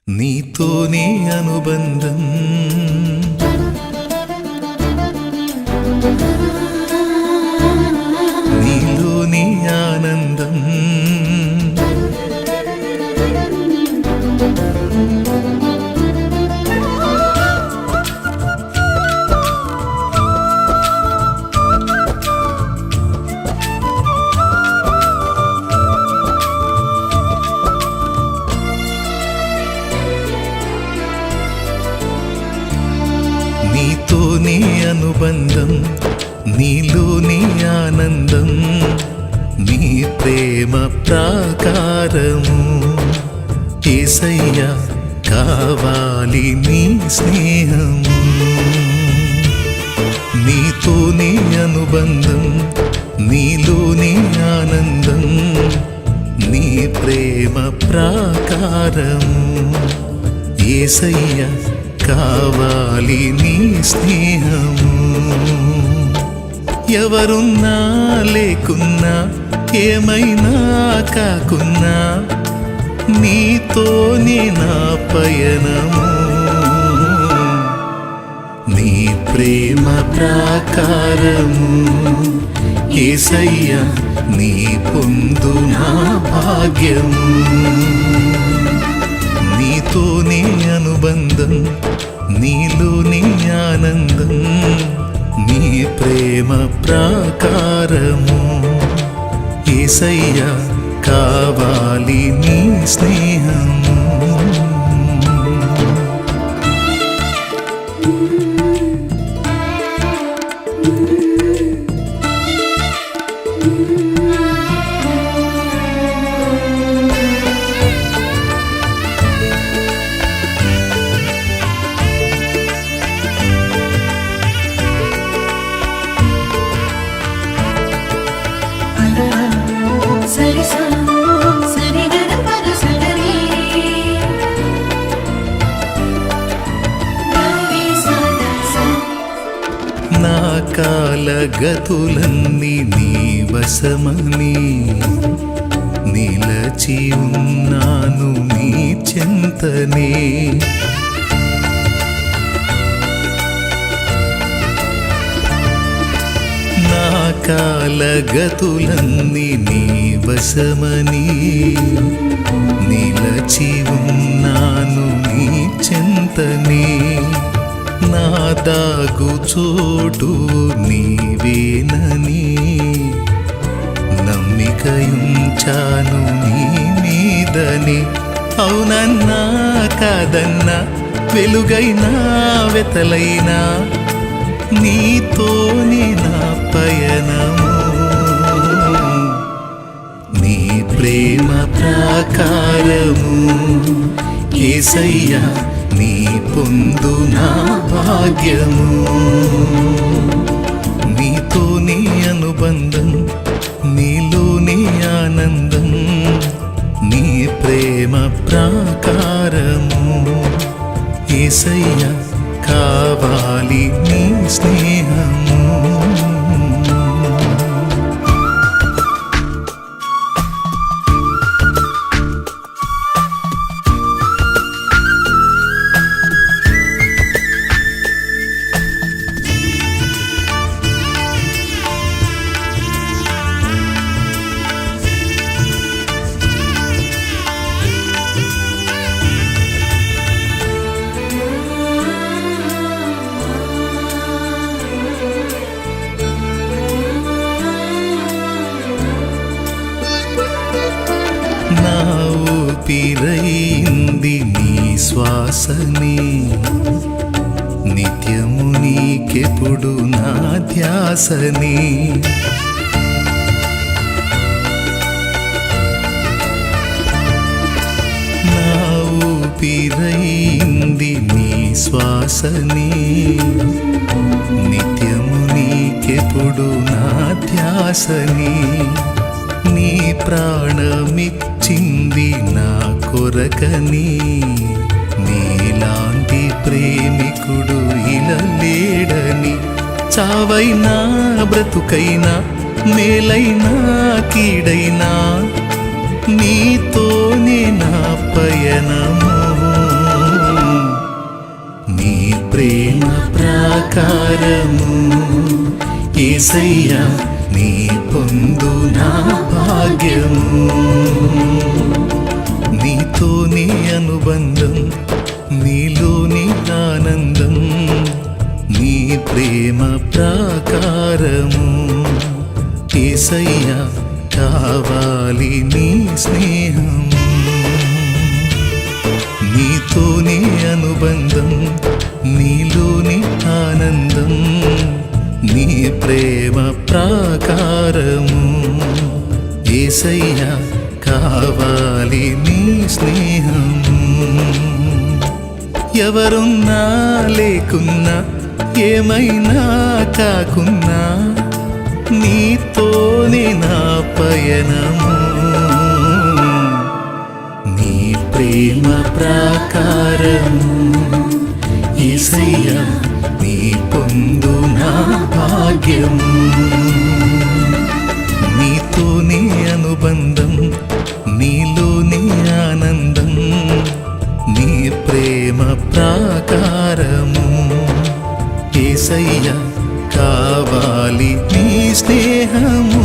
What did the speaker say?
నీతోనే అనుబంధం నీలోని ఆనందం నీతోనే అనుబంధం నీలోని ఆనందం నీ ప్రేమ ప్రాకారము యేసయ్యా కావాలి నీ స్నేహము నీతోనే అనుబంధం నీలోని ఆనందం నీ ప్రేమ ప్రాకారము యేసయ్యా కావాలి నీ స్నేహము ఎవరున్నా లేకున్నా ఏమైనా కాకున్నా నీతోనే నా పయనము నీ ప్రేమ ప్రాకారము యేసయ్యా నీ పొందు నా భాగ్యము నీతోనే అనుబంధం నీలోని ఆనందం నీ ప్రేమ ప్రాకారము యేసయ్యా కావాలి నీ స్నేహము నా కాలగతులన్నీ నీ వశమని నిలచి ఉన్నాను నీ చెంతనే నా కాలగతులన్నీ నీ వశమని నిలచి ఉన్నాను నీ చెంతనే నా దాగు చోటు నీవేనని నమ్మికయుంచాను నీ మీదని అవునన్నా కాదన్నా వెలుగైనా వెతలైనా నీతోనే నా పయనము నీ ప్రేమ ప్రాకారము యేసయ్యా నీ పొందు నా భాగ్యము నీతోనే అనుబంధం నీలోని ఆనందం నీ ప్రేమ ప్రాకారము యేసయ్యా కావాలి నీ స్నేహము నా ఊపిరైంది నీ శ్వాసని నిత్యము నీకెప్పుడు నా ధ్యాసని నా ఊపిరైంది నీ శ్వాసని నిత్యము నీకెప్పుడు నా ధ్యాసని నీ ప్రాణమిచ్చింది నా కొరకని నీలాంటి ప్రేమికుడు ఇలా లేడని చావైనా బ్రతుకైనా మేలైనా కీడైనా నీతోనే నా పయనము ప్రేమ ప్రాకారము యేసయ్యా నీ పొందు నా భాగ్యము నీతోని అనుబంధం నీలోని ఆనందం నీ ప్రేమ ప్రాకారము యేసయ్యా కావాలి నీ స్నేహం నీతోని అనుబంధం నీలోని ఆనందం నీ ప్రేమ ప్రాకారము యేసయ్యా కావాలి నీ స్నేహం ఎవరున్నా లేకున్నా ఏమైనా కాకున్నా నీతోనే నా పయనము నీ ప్రేమ ప్రాకారము యేసయ్యా నీ పొందు నా భాగ్యము నీతోనే అనుబంధం నీలోని ఆనందం నీ ప్రేమ ప్రాకారము యేసయ్యా కావాలి నీ స్నేహము